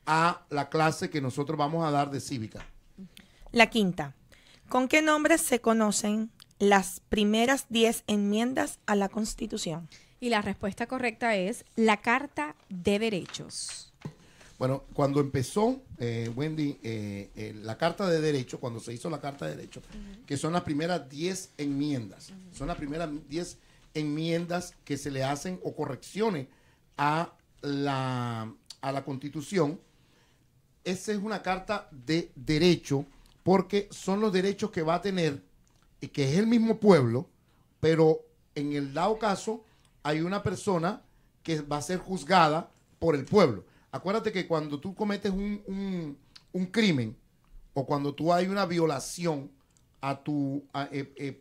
a la clase que nosotros vamos a dar de cívica. La quinta. ¿Con qué nombres se conocen las primeras 10 enmiendas a la Constitución? Y la respuesta correcta es la Carta de Derechos. Bueno, cuando empezó, Wendy, la Carta de Derechos, cuando se hizo la Carta de Derechos, que son las primeras 10 enmiendas, son las primeras 10 enmiendas que se le hacen o correcciones a la Constitución. Esa es una carta de derecho porque son los derechos que va a tener, que es el mismo pueblo, pero en el dado caso hay una persona que va a ser juzgada por el pueblo. Acuérdate que cuando tú cometes un crimen o cuando tú hay una violación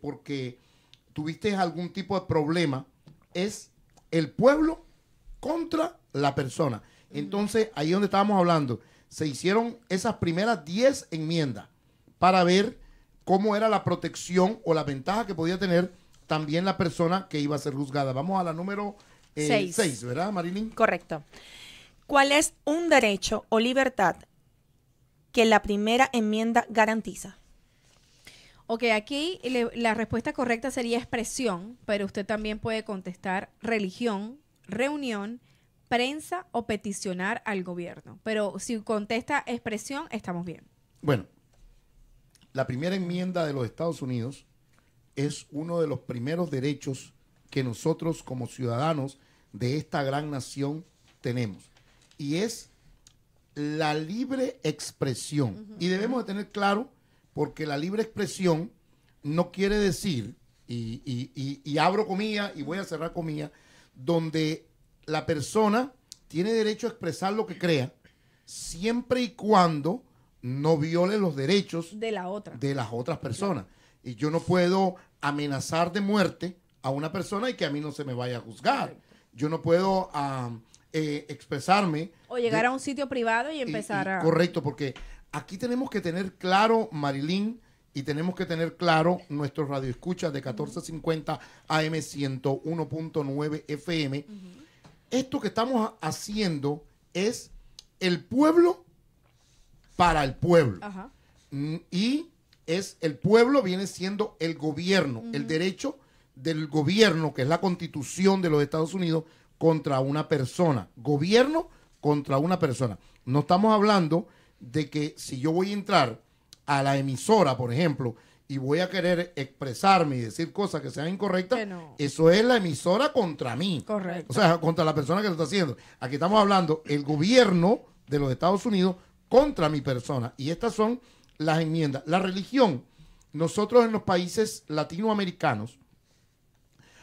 porque tuviste algún tipo de problema, es el pueblo contra la persona. Entonces, ahí es donde estábamos hablando. Se hicieron esas primeras 10 enmiendas para ver cómo era la protección o la ventaja que podía tener también la persona que iba a ser juzgada. Vamos a la número 6, ¿verdad, Marilyn? Correcto. ¿Cuál es un derecho o libertad que la primera enmienda garantiza? Ok, aquí la respuesta correcta sería expresión, pero usted también puede contestar religión, reunión, prensa o peticionar al gobierno. Pero si contesta expresión, estamos bien. Bueno, la primera enmienda de los Estados Unidos es uno de los primeros derechos que nosotros como ciudadanos de esta gran nación tenemos. Y es la libre expresión. Y debemos de tener claro, porque la libre expresión no quiere decir, y abro comillas y voy a cerrar comillas, donde la persona tiene derecho a expresar lo que crea, siempre y cuando no viole los derechos de las otras personas. Y yo no puedo amenazar de muerte a una persona y que a mí no se me vaya a juzgar. Correcto. Yo no puedo expresarme. O llegar a un sitio privado y empezar a... Correcto, porque aquí tenemos que tener claro, Marilyn, y tenemos que tener claro nuestros radioescuchas de 1450 AM 101.9 FM. Esto que estamos haciendo es el pueblo para el pueblo. Ajá. Y es el pueblo viene siendo el gobierno, el derecho del gobierno, que es la Constitución de los Estados Unidos, contra una persona. Gobierno contra una persona. No estamos hablando de que si yo voy a entrar a la emisora, por ejemplo, y voy a querer expresarme y decir cosas que sean incorrectas, no. Eso es la emisora contra mí. Correcto. O sea, contra la persona que lo está haciendo. Aquí estamos hablando el gobierno de los Estados Unidos contra mi persona. Y estas son las enmiendas. La religión, nosotros en los países latinoamericanos,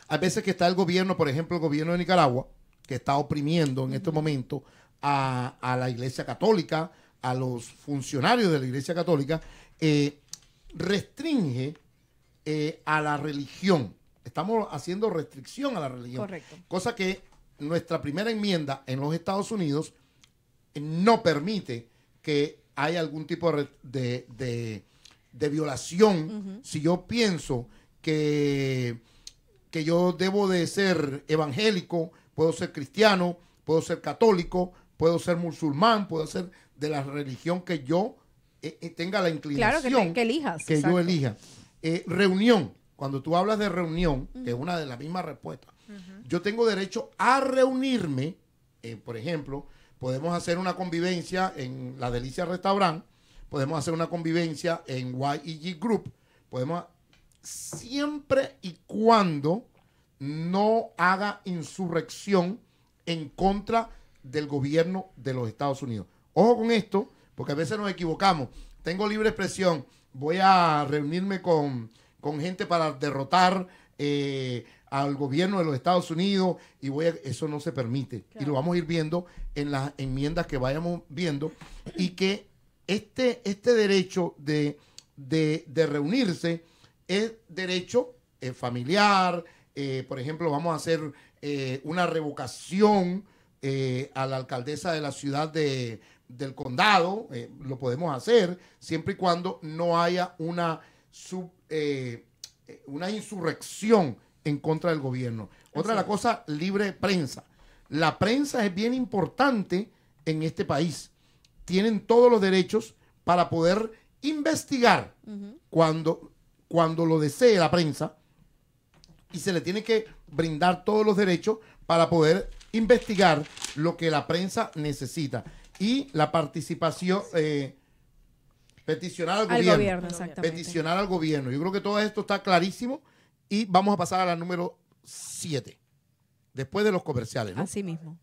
hay veces que está el gobierno, por ejemplo, el gobierno de Nicaragua, que está oprimiendo en este momento a la Iglesia Católica, a los funcionarios de la Iglesia Católica, restringe a la religión. Estamos haciendo restricción a la religión. Correcto. Cosa que nuestra primera enmienda en los Estados Unidos no permite que haya algún tipo de violación. Si yo pienso que yo debo de ser evangélico, puedo ser cristiano, puedo ser católico, puedo ser musulmán, puedo ser de la religión que yo tenga la inclinación. Claro, que elijas. Que yo elija. Reunión. Cuando tú hablas de reunión, que es una de las mismas respuestas, yo tengo derecho a reunirme, por ejemplo, podemos hacer una convivencia en La Delicia Restaurant, podemos hacer una convivencia en YEG Group, podemos... siempre y cuando no haga insurrección en contra del gobierno de los Estados Unidos. Ojo con esto, porque a veces nos equivocamos. Tengo libre expresión, voy a reunirme con gente para derrotar al gobierno de los Estados Unidos y eso no se permite. Claro. Y lo vamos a ir viendo en las enmiendas que vayamos viendo, y que este derecho de reunirse es derecho familiar. Por ejemplo, vamos a hacer una revocación a la alcaldesa de la ciudad del condado. Lo podemos hacer siempre y cuando no haya una insurrección en contra del gobierno. Otra de las cosas, libre prensa. La prensa es bien importante en este país. tienen todos los derechos para poder investigar cuando lo desee la prensa, y se le tiene que brindar todos los derechos para poder investigar lo que la prensa necesita. Y la participación, peticionar al gobierno. Exactamente. Peticionar al gobierno. Yo creo que todo esto está clarísimo y vamos a pasar a la número 7, después de los comerciales, ¿no? Así mismo.